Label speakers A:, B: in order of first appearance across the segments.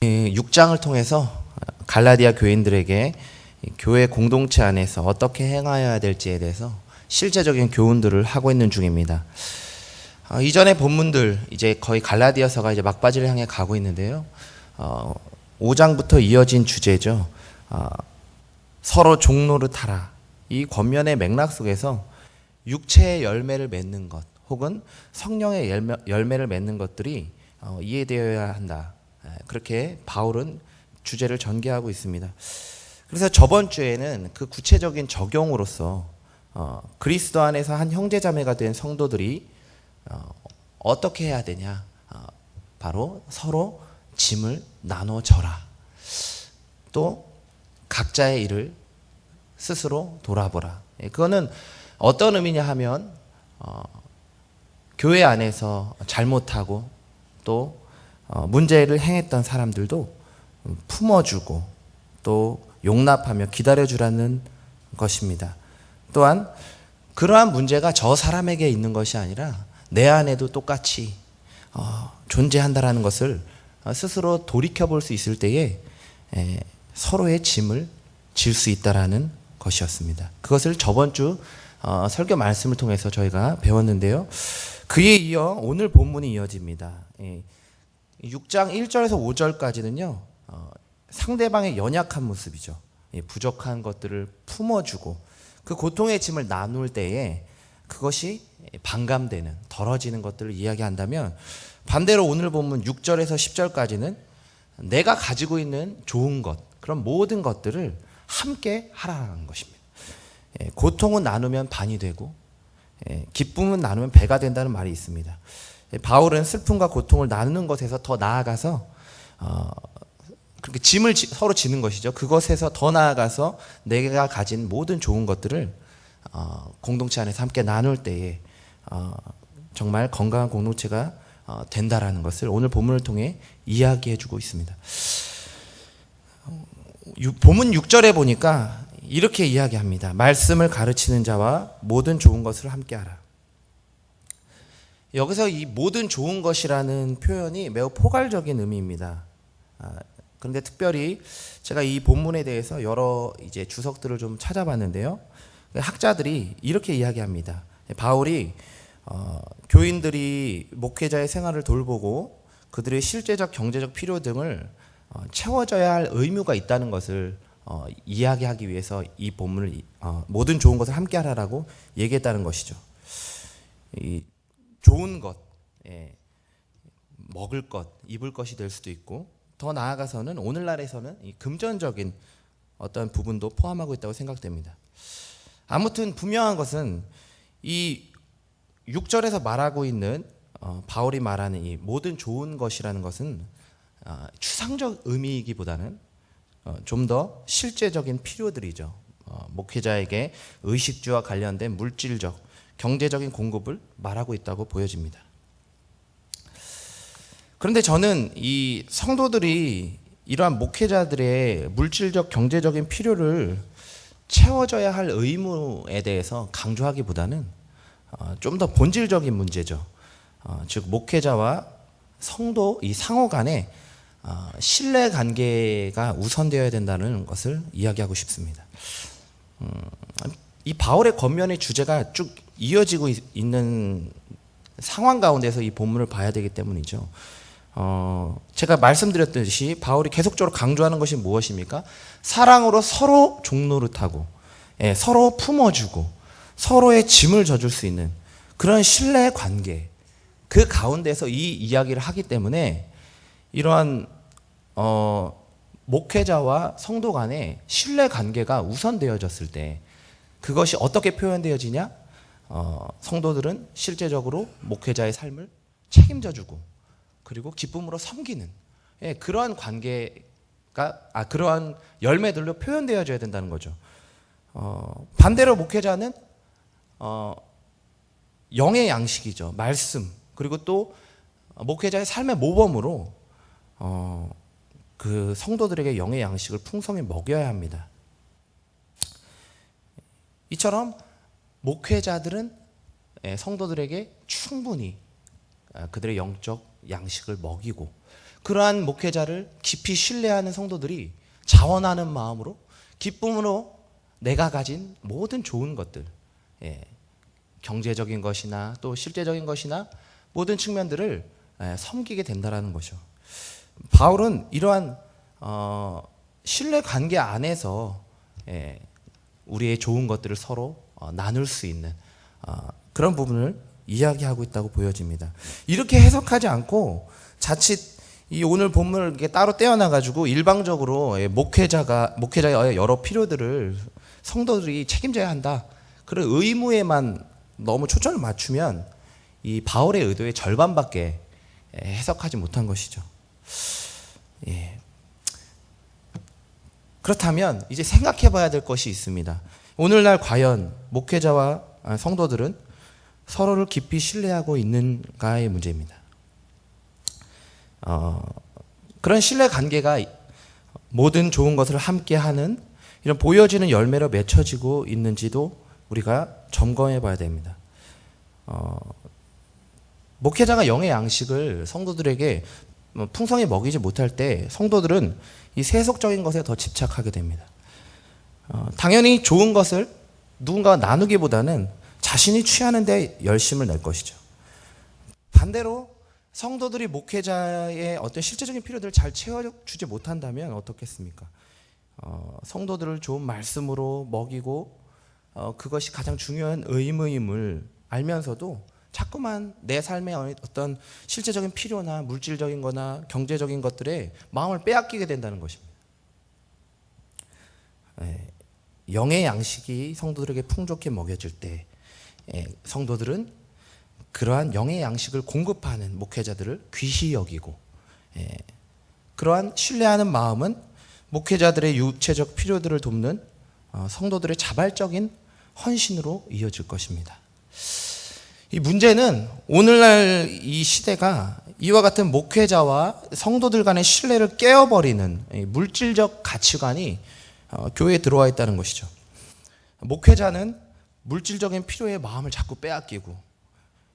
A: 6장을 통해서 갈라디아 교인들에게 교회 공동체 안에서 어떻게 행하여야 될지에 대해서 실제적인 교훈들을 하고 있는 중입니다. 이전의 본문들 이제 거의 갈라디아서가 이제 막바지를 향해 가고 있는데요. 5장부터 이어진 주제죠. 서로 종노릇하라. 이 권면의 맥락 속에서 육체의 열매를 맺는 것 혹은 성령의 열매를 맺는 것들이 이해되어야 한다. 그렇게 바울은 주제를 전개하고 있습니다. 그래서 저번 주에는 그 구체적인 적용으로서 그리스도 안에서 한 형제자매가 된 성도들이 어떻게 해야 되냐, 바로 서로 짐을 나눠져라. 또 각자의 일을 스스로 돌아보라. 그거는 어떤 의미냐 하면 교회 안에서 잘못하고 또 문제를 행했던 사람들도 품어주고 또 용납하며 기다려주라는 것입니다. 또한 그러한 문제가 저 사람에게 있는 것이 아니라 내 안에도 똑같이 존재한다라는 것을 스스로 돌이켜볼 수 있을 때에 서로의 짐을 질 수 있다라는 것이었습니다. 그것을 저번 주 설교 말씀을 통해서 저희가 배웠는데요. 그에 이어 오늘 본문이 이어집니다. 6장 1절에서 5절까지는요. 상대방의 연약한 모습이죠. 부족한 것들을 품어주고 그 고통의 짐을 나눌 때에 그것이 반감되는, 덜어지는 것들을 이야기한다면, 반대로 오늘 본문 6절에서 10절까지는 내가 가지고 있는 좋은 것, 그런 모든 것들을 함께 하라는 것입니다. 고통은 나누면 반이 되고 기쁨은 나누면 배가 된다는 말이 있습니다. 바울은 슬픔과 고통을 나누는 것에서 더 나아가서 그렇게 짐을 서로 지는 것이죠. 그것에서 더 나아가서 내가 가진 모든 좋은 것들을 공동체 안에서 함께 나눌 때에 정말 건강한 공동체가 된다라는 것을 오늘 본문을 통해 이야기해주고 있습니다. 본문 6절에 보니까 이렇게 이야기합니다. 말씀을 가르치는 자와 모든 좋은 것을 함께하라. 여기서 이 모든 좋은 것이라는 표현이 매우 포괄적인 의미입니다. 그런데 특별히 제가 이 본문에 대해서 여러 이제 주석들을 좀 찾아봤는데요. 학자들이 이렇게 이야기합니다. 바울이 교인들이 목회자의 생활을 돌보고 그들의 실제적 경제적 필요 등을 채워져야 할 의무가 있다는 것을 이야기하기 위해서 이 본문을 모든 좋은 것을 함께 하라라고 얘기했다는 것이죠. 이 좋은 것, 먹을 것, 입을 것이 될 수도 있고 더 나아가서는 오늘날에서는 이 금전적인 어떤 부분도 포함하고 있다고 생각됩니다. 아무튼 분명한 것은 이 6절에서 말하고 있는 바울이 말하는 이 모든 좋은 것이라는 것은 추상적 의미이기보다는 좀 더 실제적인 필요들이죠. 목회자에게 의식주와 관련된 물질적, 경제적인 공급을 말하고 있다고 보여집니다. 그런데 저는 이 성도들이 이러한 목회자들의 물질적, 경제적인 필요를 채워져야 할 의무에 대해서 강조하기보다는 좀 더 본질적인 문제죠. 즉 목회자와 성도 이 상호 간에 신뢰 관계가 우선되어야 된다는 것을 이야기하고 싶습니다. 이 바울의 권면의 주제가 쭉 이어지고 있는 상황 가운데서 이 본문을 봐야 되기 때문이죠. 제가 말씀드렸듯이 바울이 계속적으로 강조하는 것이 무엇입니까? 사랑으로 서로 종노릇하고 서로 품어주고 서로의 짐을 져줄 수 있는 그런 신뢰 관계, 그 가운데서 이 이야기를 하기 때문에 이러한 목회자와 성도 간의 신뢰 관계가 우선되어졌을 때 그것이 어떻게 표현되어지냐? 성도들은 실제적으로 목회자의 삶을 책임져주고 그리고 기쁨으로 섬기는 그러한 관계가 그러한 열매들로 표현되어져야 된다는 거죠. 반대로 목회자는 영의 양식이죠. 말씀 그리고 또 목회자의 삶의 모범으로 그 성도들에게 영의 양식을 풍성히 먹여야 합니다. 이처럼 목회자들은 성도들에게 충분히 그들의 영적 양식을 먹이고 그러한 목회자를 깊이 신뢰하는 성도들이 자원하는 마음으로 기쁨으로 내가 가진 모든 좋은 것들, 경제적인 것이나 또 실제적인 것이나 모든 측면들을 섬기게 된다라는 것이죠. 바울은 이러한 신뢰 관계 안에서 우리의 좋은 것들을 서로 나눌 수 있는 그런 부분을 이야기하고 있다고 보여집니다. 이렇게 해석하지 않고 자칫 이 오늘 본문을 이렇게 따로 떼어놔 가지고 일방적으로 목회자의 여러 필요들을 성도들이 책임져야 한다, 그런 의무에만 너무 초점을 맞추면 이 바울의 의도의 절반밖에 해석하지 못한 것이죠. 그렇다면 이제 생각해 봐야 될 것이 있습니다. 오늘날 과연 목회자와 성도들은 서로를 깊이 신뢰하고 있는가의 문제입니다. 그런 신뢰 관계가 모든 좋은 것을 함께하는 이런 보여지는 열매로 맺혀지고 있는지도 우리가 점검해 봐야 됩니다. 목회자가 영의 양식을 성도들에게 풍성히 먹이지 못할 때 성도들은 이 세속적인 것에 더 집착하게 됩니다. 당연히 좋은 것을 누군가와 나누기보다는 자신이 취하는 데 열심을 낼 것이죠. 반대로 성도들이 목회자의 어떤 실제적인 필요들을 잘 채워주지 못한다면 어떻겠습니까? 성도들을 좋은 말씀으로 먹이고 그것이 가장 중요한 의무임을 알면서도 자꾸만 내 삶의 어떤 실제적인 필요나 물질적인 거나 경제적인 것들에 마음을 빼앗기게 된다는 것입니다. 영의 양식이 성도들에게 풍족히 먹여질 때 성도들은 그러한 영의 양식을 공급하는 목회자들을 귀히 여기고, 그러한 신뢰하는 마음은 목회자들의 육체적 필요들을 돕는 성도들의 자발적인 헌신으로 이어질 것입니다. 이 문제는 오늘날 이 시대가 이와 같은 목회자와 성도들 간의 신뢰를 깨어버리는 물질적 가치관이 교회에 들어와 있다는 것이죠. 목회자는 물질적인 필요에 마음을 자꾸 빼앗기고,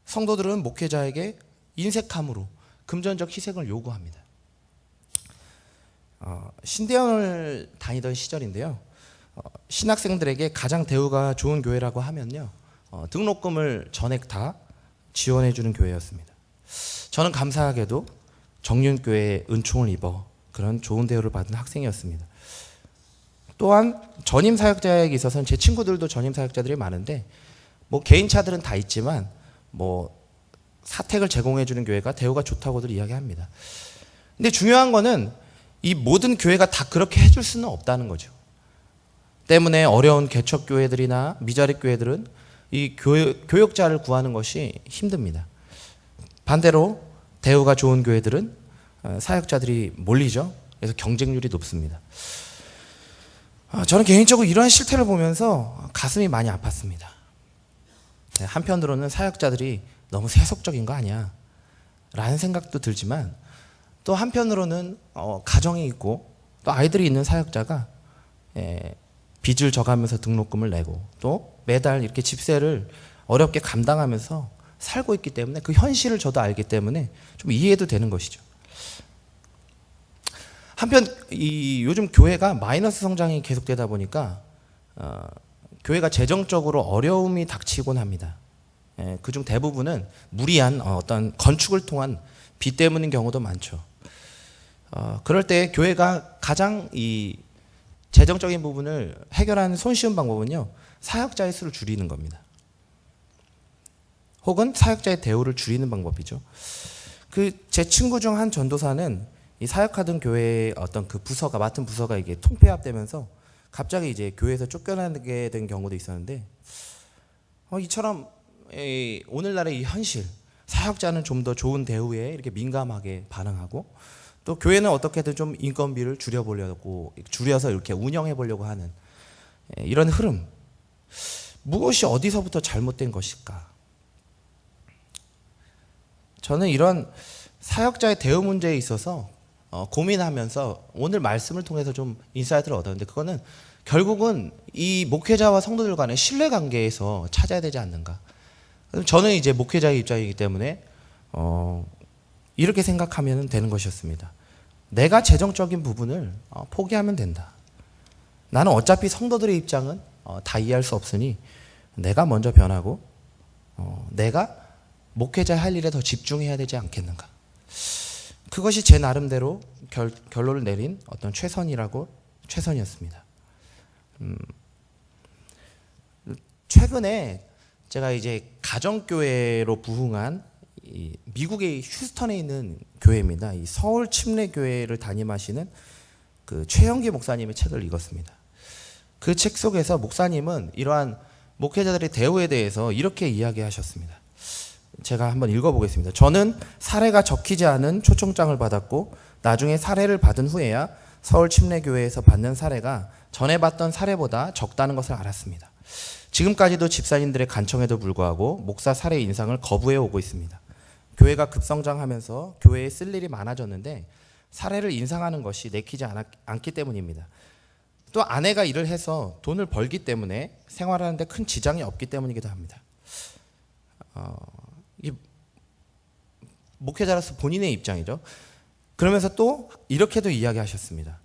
A: 성도들은 목회자에게 인색함으로 금전적 희생을 요구합니다. 신대원을 다니던 시절인데요, 신학생들에게 가장 대우가 좋은 교회라고 하면요, 등록금을 전액 다 지원해주는 교회였습니다. 저는 감사하게도 정륜교회에 은총을 입어 그런 좋은 대우를 받은 학생이었습니다. 또한 전임 사역자에게 있어서는 제 친구들도 전임 사역자들이 많은데 뭐 개인차들은 다 있지만 뭐 사택을 제공해주는 교회가 대우가 좋다고들 이야기합니다. 근데 중요한 거는 이 모든 교회가 다 그렇게 해줄 수는 없다는 거죠. 때문에 어려운 개척교회들이나 미자립 교회들은 이 교역자를 구하는 것이 힘듭니다. 반대로 대우가 좋은 교회들은 사역자들이 몰리죠. 그래서 경쟁률이 높습니다. 저는 개인적으로 이러한 실태를 보면서 가슴이 많이 아팠습니다. 한편으로는 사역자들이 너무 세속적인 거 아니야 라는 생각도 들지만, 또 한편으로는 가정이 있고 또 아이들이 있는 사역자가 빚을 져가면서 등록금을 내고 또 매달 이렇게 집세를 어렵게 감당하면서 살고 있기 때문에 그 현실을 저도 알기 때문에 좀 이해도 되는 것이죠. 한편 요즘 교회가 마이너스 성장이 계속되다 보니까 교회가 재정적으로 어려움이 닥치곤 합니다. 그중 대부분은 무리한 어떤 건축을 통한 빚 때문인 경우도 많죠. 그럴 때 교회가 가장 이 재정적인 부분을 해결하는 손쉬운 방법은요, 사역자의 수를 줄이는 겁니다. 혹은 사역자의 대우를 줄이는 방법이죠. 제 친구 중 한 전도사는 이 사역하던 교회의 어떤 그 부서가, 맡은 부서가 이게 통폐합되면서 갑자기 이제 교회에서 쫓겨나게 된 경우도 있었는데, 이처럼 오늘날의 이 현실, 사역자는 좀 더 좋은 대우에 이렇게 민감하게 반응하고, 또 교회는 어떻게든 좀 인건비를 줄여서 이렇게 운영해 보려고 하는 이런 흐름, 무엇이 어디서부터 잘못된 것일까? 저는 이런 사역자의 대우 문제에 있어서 고민하면서 오늘 말씀을 통해서 좀 인사이트를 얻었는데, 그거는 결국은 이 목회자와 성도들 간의 신뢰관계에서 찾아야 되지 않는가. 저는 이제 목회자의 입장이기 때문에 이렇게 생각하면 되는 것이었습니다. 내가 재정적인 부분을 포기하면 된다. 나는 어차피 성도들의 입장은 다 이해할 수 없으니 내가 먼저 변하고 내가 목회자 할 일에 더 집중해야 되지 않겠는가. 그것이 제 나름대로 결론을 내린 어떤 최선이었습니다. 최근에 제가 이제 가정교회로 부흥한 미국의 휴스턴에 있는 교회입니다. 이 서울 침례교회를 담임하시는 그 최영기 목사님의 책을 읽었습니다. 그 책 속에서 목사님은 이러한 목회자들의 대우에 대해서 이렇게 이야기하셨습니다. 제가 한번 읽어보겠습니다. 저는 사례가 적히지 않은 초청장을 받았고 나중에 사례를 받은 후에야 서울 침례교회에서 받는 사례가 전에 봤던 사례보다 적다는 것을 알았습니다. 지금까지도 집사님들의 간청에도 불구하고 목사 사례 인상을 거부해 오고 있습니다. 교회가 급성장하면서 교회에 쓸 일이 많아졌는데 사례를 인상하는 것이 내키지 않기 때문입니다. 또 아내가 일을 해서 돈을 벌기 때문에 생활하는데 큰 지장이 없기 때문이기도 합니다. 이 목회자로서 본인의 입장이죠. 그러면서 또 이렇게도 이야기하셨습니다.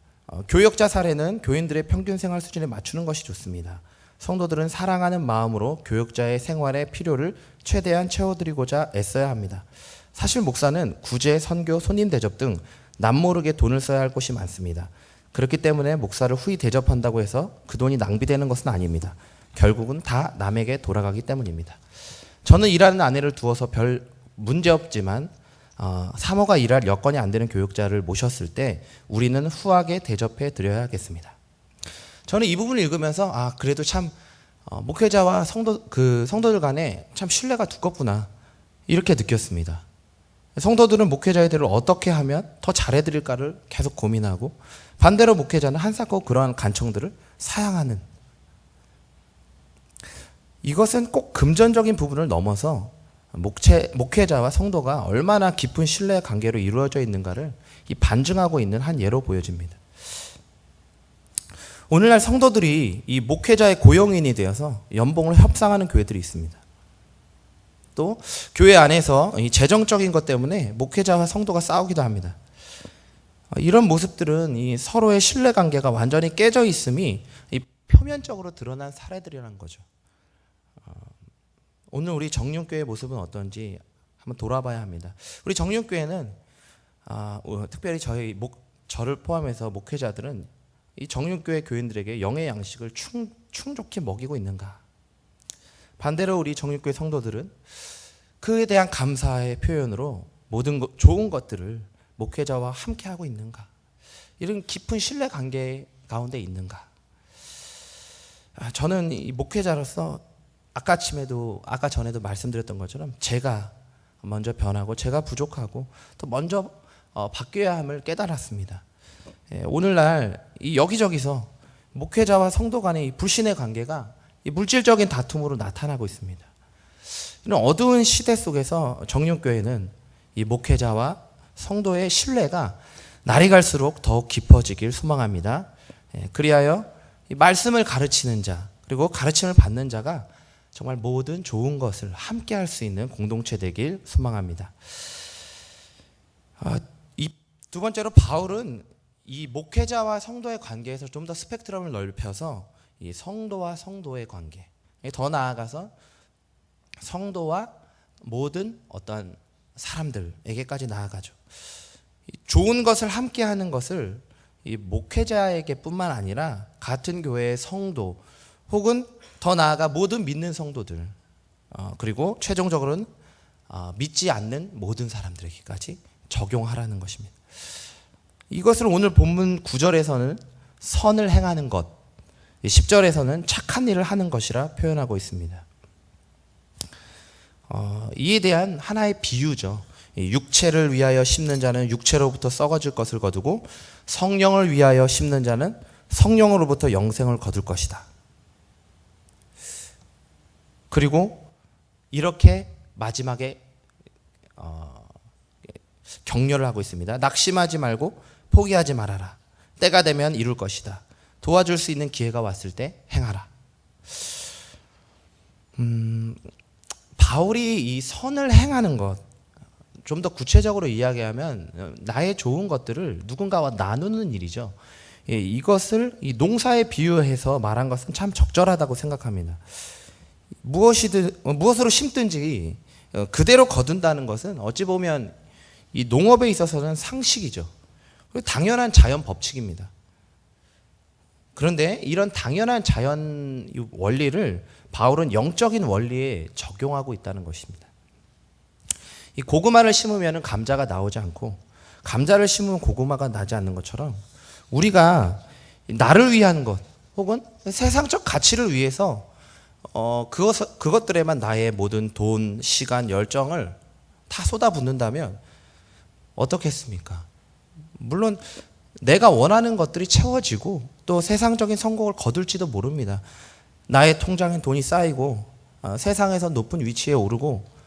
A: 교역자 사례는 교인들의 평균 생활 수준에 맞추는 것이 좋습니다. 성도들은 사랑하는 마음으로 교역자의 생활의 필요를 최대한 채워드리고자 애써야 합니다. 사실 목사는 구제, 선교, 손님 대접 등 남모르게 돈을 써야 할 곳이 많습니다. 그렇기 때문에 목사를 후히 대접한다고 해서 그 돈이 낭비되는 것은 아닙니다. 결국은 다 남에게 돌아가기 때문입니다. 저는 일하는 아내를 두어서 별 문제 없지만 사모가 일할 여건이 안 되는 교역자를 모셨을 때 우리는 후하게 대접해 드려야겠습니다. 저는 이 부분을 읽으면서 그래도 참 목회자와 성도들 간에 참 신뢰가 두껍구나 이렇게 느꼈습니다. 성도들은 목회자의 대로 어떻게 하면 더 잘해드릴까를 계속 고민하고 반대로 목회자는 한사코 그러한 간청들을 사양하는, 이것은 꼭 금전적인 부분을 넘어서 목회자와 성도가 얼마나 깊은 신뢰 관계로 이루어져 있는가를 반증하고 있는 한 예로 보여집니다. 오늘날 성도들이 이 목회자의 고용인이 되어서 연봉을 협상하는 교회들이 있습니다. 또 교회 안에서 이 재정적인 것 때문에 목회자와 성도가 싸우기도 합니다. 이런 모습들은 이 서로의 신뢰 관계가 완전히 깨져 있음이 이 표면적으로 드러난 사례들이라는 거죠. 오늘 우리 정륜교회의 모습은 어떤지 한번 돌아봐야 합니다. 우리 정륜교회는 특별히 저를 포함해서 목회자들은 이 정륜교회 교인들에게 영의 양식을 충족히 먹이고 있는가? 반대로 우리 정륜교회 성도들은 그에 대한 감사의 표현으로 모든 좋은 것들을 목회자와 함께 하고 있는가? 이런 깊은 신뢰 관계 가운데 있는가? 저는 이 목회자로서 아까 전에도 말씀드렸던 것처럼 제가 먼저 변하고 제가 부족하고 또 먼저 바뀌어야 함을 깨달았습니다. 오늘날 이 여기저기서 목회자와 성도 간의 이 불신의 관계가 이 물질적인 다툼으로 나타나고 있습니다. 이런 어두운 시대 속에서 정륜교회는 이 목회자와 성도의 신뢰가 날이 갈수록 더욱 깊어지길 소망합니다. 그리하여 이 말씀을 가르치는 자 그리고 가르침을 받는 자가 정말 모든 좋은 것을 함께 할 수 있는 공동체 되길 소망합니다. 이 두 번째로 바울은 이 목회자와 성도의 관계에서 좀 더 스펙트럼을 넓혀서 이 성도와 성도의 관계, 더 나아가서 성도와 모든 어떤 사람들에게까지 나아가죠. 좋은 것을 함께 하는 것을 이 목회자에게뿐만 아니라 같은 교회의 성도 혹은 더 나아가 모든 믿는 성도들 그리고 최종적으로는 믿지 않는 모든 사람들에게까지 적용하라는 것입니다. 이것을 오늘 본문 9절에서는 선을 행하는 것, 10절에서는 착한 일을 하는 것이라 표현하고 있습니다. 이에 대한 하나의 비유죠. 육체를 위하여 심는 자는 육체로부터 썩어질 것을 거두고 성령을 위하여 심는 자는 성령으로부터 영생을 거둘 것이다. 그리고 이렇게 마지막에 격려를 하고 있습니다. 낙심하지 말고 포기하지 말아라. 때가 되면 이룰 것이다. 도와줄 수 있는 기회가 왔을 때 행하라. 바울이 이 선을 행하는 것, 좀 더 구체적으로 이야기하면 나의 좋은 것들을 누군가와 나누는 일이죠. 이것을 이 농사에 비유해서 말한 것은 참 적절하다고 생각합니다. 무엇으로 심든지 그대로 거둔다는 것은 어찌 보면 이 농업에 있어서는 상식이죠. 당연한 자연 법칙입니다. 그런데 이런 당연한 자연 원리를 바울은 영적인 원리에 적용하고 있다는 것입니다. 이 고구마를 심으면 감자가 나오지 않고 감자를 심으면 고구마가 나지 않는 것처럼 우리가 나를 위한 것 혹은 세상적 가치를 위해서 그것들에만 나의 모든 돈, 시간, 열정을 다 쏟아붓는다면 어떻겠습니까? 물론 내가 원하는 것들이 채워지고 또 세상적인 성공을 거둘지도 모릅니다. 나의 통장에 돈이 쌓이고 세상에서 높은 위치에 오르고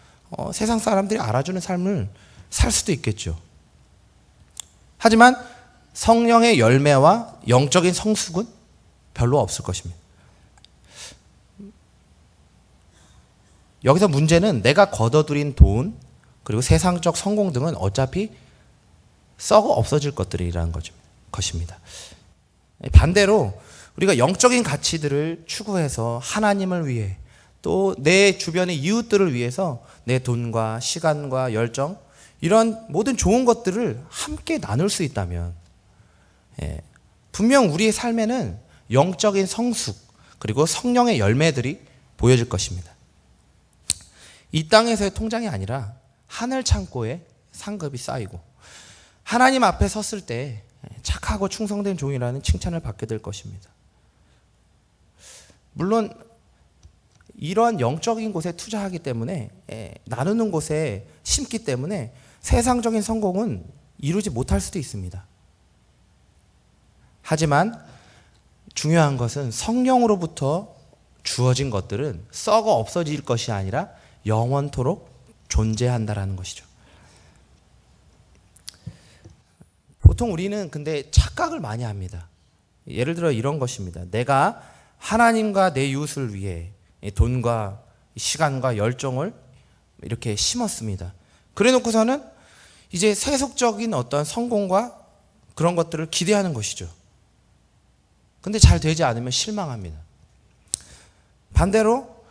A: 세상 사람들이 알아주는 삶을 살 수도 있겠죠. 하지만 성령의 열매와 영적인 성숙은 별로 없을 것입니다. 여기서 문제는 내가 걷어들인 돈 그리고 세상적 성공 등은 어차피 썩어 없어질 것들이라는 것입니다. 반대로 우리가 영적인 가치들을 추구해서 하나님을 위해 또 내 주변의 이웃들을 위해서 내 돈과 시간과 열정 이런 모든 좋은 것들을 함께 나눌 수 있다면 분명 우리의 삶에는 영적인 성숙 그리고 성령의 열매들이 보여질 것입니다. 이 땅에서의 통장이 아니라 하늘 창고에 상급이 쌓이고 하나님 앞에 섰을 때 착하고 충성된 종이라는 칭찬을 받게 될 것입니다. 물론 이러한 영적인 곳에 투자하기 때문에 나누는 곳에 심기 때문에 세상적인 성공은 이루지 못할 수도 있습니다. 하지만 중요한 것은 성령으로부터 주어진 것들은 썩어 없어질 것이 아니라 영원토록 존재한다라는 것이죠. 보통 우리는 근데 착각을 많이 합니다. 예를 들어 이런 것입니다. 내가 하나님과 내 이웃을 위해 돈과 시간과 열정을 이렇게 심었습니다. 그래 놓고서는 이제 세속적인 어떤 성공과 그런 것들을 기대하는 것이죠. 근데 잘 되지 않으면 실망합니다. 반대로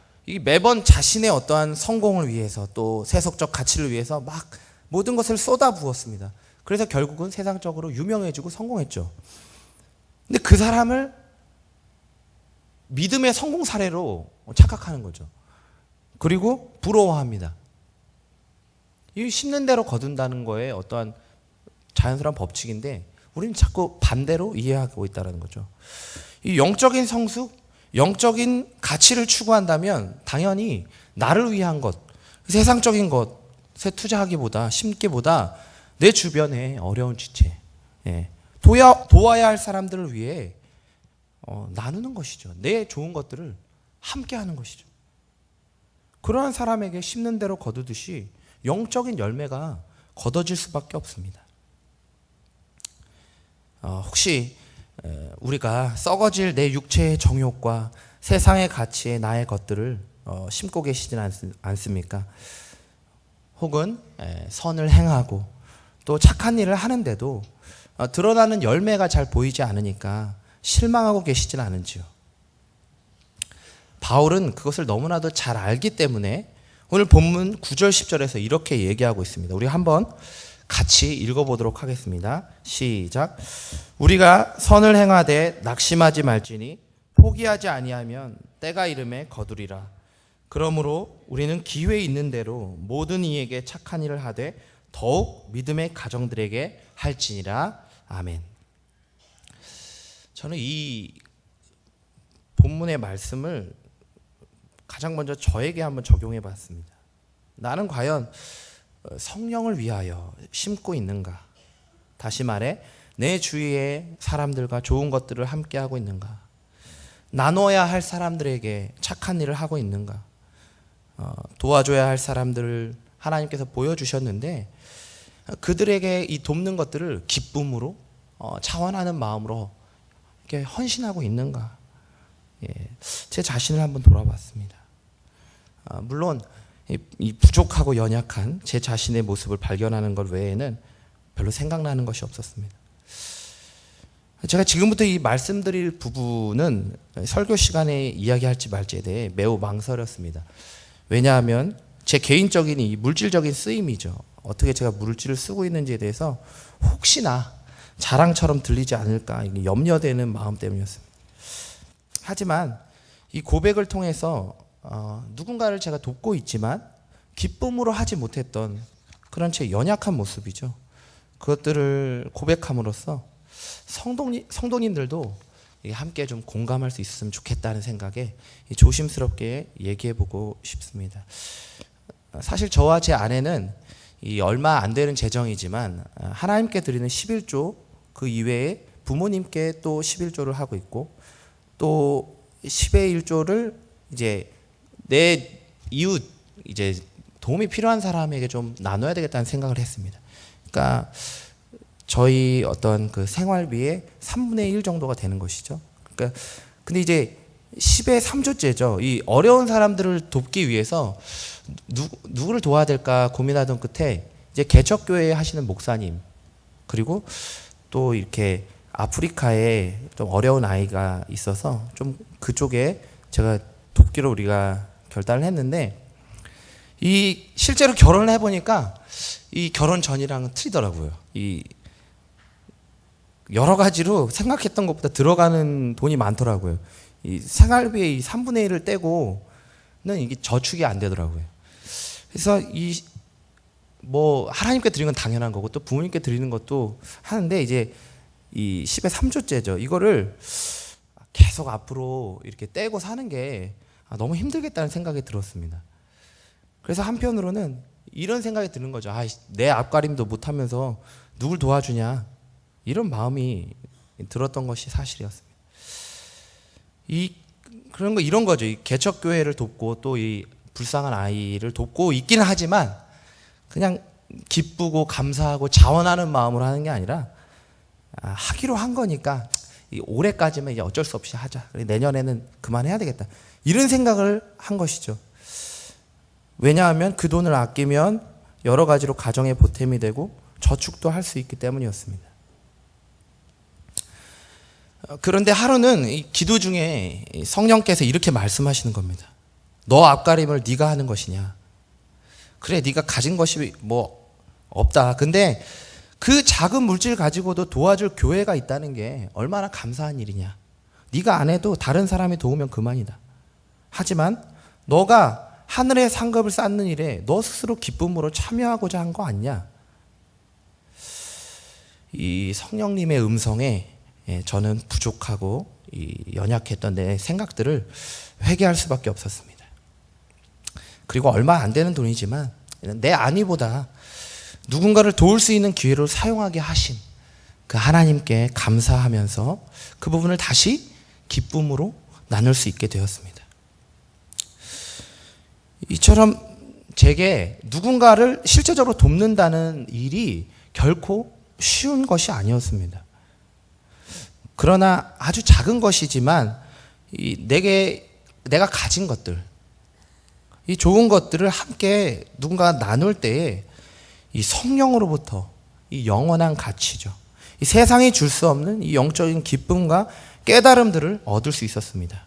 A: 매번 자신의 어떠한 성공을 위해서 또 세속적 가치를 위해서 막 모든 것을 쏟아부었습니다. 그래서 결국은 세상적으로 유명해지고 성공했죠. 근데 그 사람을 믿음의 성공 사례로 착각하는 거죠. 그리고 부러워합니다. 이 심는 대로 거둔다는 거에 어떠한 자연스러운 법칙인데 우리는 자꾸 반대로 이해하고 있다는 거죠. 이 영적인 성숙, 영적인 가치를 추구한다면 당연히 나를 위한 것, 세상적인 것에 투자하기보다 심기보다 내 주변에 어려운 지체, 도와야 할 사람들을 위해 나누는 것이죠. 내 좋은 것들을 함께 하는 것이죠. 그러한 사람에게 심는 대로 거두듯이 영적인 열매가 거둬질 수밖에 없습니다. 혹시 우리가 썩어질 내 육체의 정욕과 세상의 가치에 나의 것들을 심고 계시지는 않습니까? 혹은 선을 행하고 또 착한 일을 하는데도 드러나는 열매가 잘 보이지 않으니까 실망하고 계시지는 않은지요. 바울은 그것을 너무나도 잘 알기 때문에 오늘 본문 9절 10절에서 이렇게 얘기하고 있습니다. 우리 한번 같이 읽어보도록 하겠습니다. 시작. 우리가 선을 행하되 낙심하지 말지니 포기하지 아니하면 때가 이름에 거두리라. 그러므로 우리는 기회 있는 대로 모든 이에게 착한 일을 하되 더욱 믿음의 가정들에게 할지니라. 아멘. 저는 이 본문의 말씀을 가장 먼저 저에게 한번 적용해 봤습니다. 나는 과연 성령을 위하여 심고 있는가? 다시 말해 내 주위의 사람들과 좋은 것들을 함께 하고 있는가? 나눠야 할 사람들에게 착한 일을 하고 있는가? 도와줘야 할 사람들을 하나님께서 보여주셨는데 그들에게 이 돕는 것들을 기쁨으로 차원하는 마음으로 이렇게 헌신하고 있는가? 제 자신을 한번 돌아봤습니다. 물론 이 부족하고 연약한 제 자신의 모습을 발견하는 것 외에는 별로 생각나는 것이 없었습니다. 제가 지금부터 이 말씀드릴 부분은 설교 시간에 이야기할지 말지에 대해 매우 망설였습니다. 왜냐하면 제 개인적인 이 물질적인 쓰임이죠. 어떻게 제가 물질을 쓰고 있는지에 대해서 혹시나 자랑처럼 들리지 않을까 염려되는 마음 때문이었습니다. 하지만 이 고백을 통해서 누군가를 제가 돕고 있지만 기쁨으로 하지 못했던 그런 제 연약한 모습이죠. 그것들을 고백함으로써 성도님들도 함께 좀 공감할 수 있었으면 좋겠다는 생각에 조심스럽게 얘기해보고 싶습니다. 사실 저와 제 아내는 이 얼마 안 되는 재정이지만 하나님께 드리는 11조 그 이외에 부모님께 또 11조를 하고 있고 또 10의 1조를 이제 내 이웃 이제 도움이 필요한 사람에게 좀 나눠야 되겠다는 생각을 했습니다. 그러니까 저희 어떤 그 생활비의 3분의 1 정도가 되는 것이죠. 그러니까 근데 이제 10의 3조째죠. 이 어려운 사람들을 돕기 위해서 누구를 도와야 될까 고민하던 끝에 이제 개척교회 하시는 목사님 그리고 또 이렇게 아프리카에 좀 어려운 아이가 있어서 좀 그쪽에 제가 돕기로 우리가 결단을 했는데 이 실제로 결혼을 해보니까 이 결혼 전이랑은 틀리더라고요. 이 여러 가지로 생각했던 것보다 들어가는 돈이 많더라고요. 이 생활비의 이 3분의 1을 떼고는 이게 저축이 안 되더라고요. 그래서 이 뭐 하나님께 드리는 건 당연한 거고 또 부모님께 드리는 것도 하는데 이제 이 10의 3조째죠. 이거를 계속 앞으로 이렇게 떼고 사는 게 너무 힘들겠다는 생각이 들었습니다. 그래서 한편으로는 이런 생각이 드는 거죠. 내 앞가림도 못하면서 누굴 도와주냐 이런 마음이 들었던 것이 사실이었습니다. 그런 거 이런 거죠. 이 개척교회를 돕고 또 이 불쌍한 아이를 돕고 있기는 하지만 그냥 기쁘고 감사하고 자원하는 마음으로 하는 게 아니라 하기로 한 거니까 올해까지만 이제 어쩔 수 없이 하자. 내년에는 그만해야 되겠다. 이런 생각을 한 것이죠. 왜냐하면 그 돈을 아끼면 여러 가지로 가정에 보탬이 되고 저축도 할 수 있기 때문이었습니다. 그런데 하루는 이 기도 중에 성령께서 이렇게 말씀하시는 겁니다. 너 앞가림을 네가 하는 것이냐? 그래, 네가 가진 것이 뭐 없다. 근데 그 작은 물질 가지고도 도와줄 교회가 있다는 게 얼마나 감사한 일이냐. 네가 안 해도 다른 사람이 도우면 그만이다. 하지만 너가 하늘의 상급을 쌓는 일에 너 스스로 기쁨으로 참여하고자 한 거 아니냐. 이 성령님의 음성에 저는 부족하고 연약했던 내 생각들을 회개할 수밖에 없었습니다. 그리고 얼마 안 되는 돈이지만 내 안위보다 누군가를 도울 수 있는 기회로 사용하게 하신 그 하나님께 감사하면서 그 부분을 다시 기쁨으로 나눌 수 있게 되었습니다. 이처럼 제게 누군가를 실제적으로 돕는다는 일이 결코 쉬운 것이 아니었습니다. 그러나 아주 작은 것이지만 내가 가진 것들, 이 좋은 것들을 함께 누군가가 나눌 때에 이 성령으로부터 이 영원한 가치죠. 이 세상이 줄 수 없는 이 영적인 기쁨과 깨달음들을 얻을 수 있었습니다.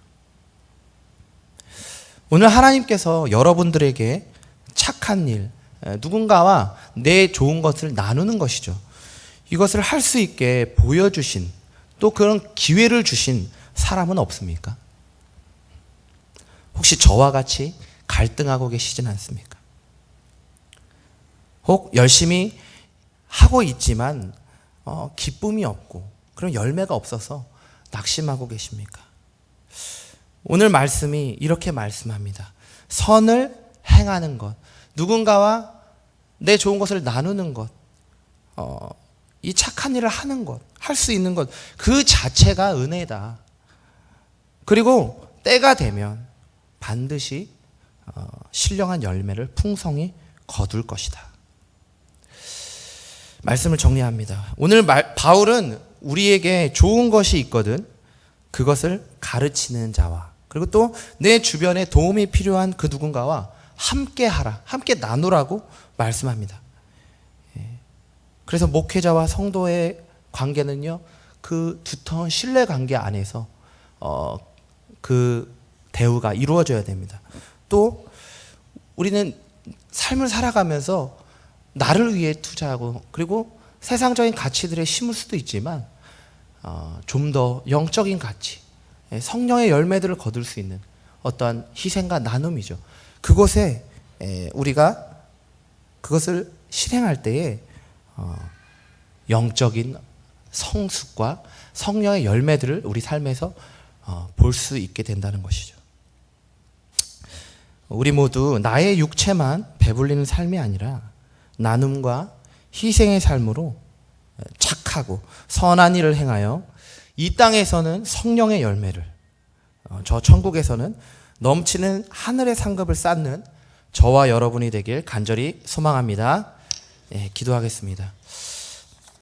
A: 오늘 하나님께서 여러분들에게 착한 일, 누군가와 내 좋은 것을 나누는 것이죠. 이것을 할 수 있게 보여주신 또 그런 기회를 주신 사람은 없습니까? 혹시 저와 같이 갈등하고 계시진 않습니까? 혹 열심히 하고 있지만 기쁨이 없고 그런 열매가 없어서 낙심하고 계십니까? 오늘 말씀이 이렇게 말씀합니다. 선을 행하는 것, 누군가와 내 좋은 것을 나누는 것, 이 착한 일을 하는 것, 할 수 있는 것, 그 자체가 은혜다. 그리고 때가 되면 반드시 신령한 열매를 풍성히 거둘 것이다. 말씀을 정리합니다. 오늘 바울은 우리에게 좋은 것이 있거든 그것을 가르치는 자와 그리고 또 내 주변에 도움이 필요한 그 누군가와 함께 하라, 함께 나누라고 말씀합니다. 그래서 목회자와 성도의 관계는요, 그 두터운 신뢰 관계 안에서 그 대우가 이루어져야 됩니다. 또 우리는 삶을 살아가면서 나를 위해 투자하고 그리고 세상적인 가치들에 심을 수도 있지만 좀 더 영적인 가치, 성령의 열매들을 거둘 수 있는 어떠한 희생과 나눔이죠. 그곳에 우리가 그것을 실행할 때에 영적인 성숙과 성령의 열매들을 우리 삶에서 볼 수 있게 된다는 것이죠. 우리 모두 나의 육체만 배불리는 삶이 아니라 나눔과 희생의 삶으로 착하고 선한 일을 행하여 이 땅에서는 성령의 열매를, 저 천국에서는 넘치는 하늘의 상급을 쌓는 저와 여러분이 되길 간절히 소망합니다. 기도하겠습니다.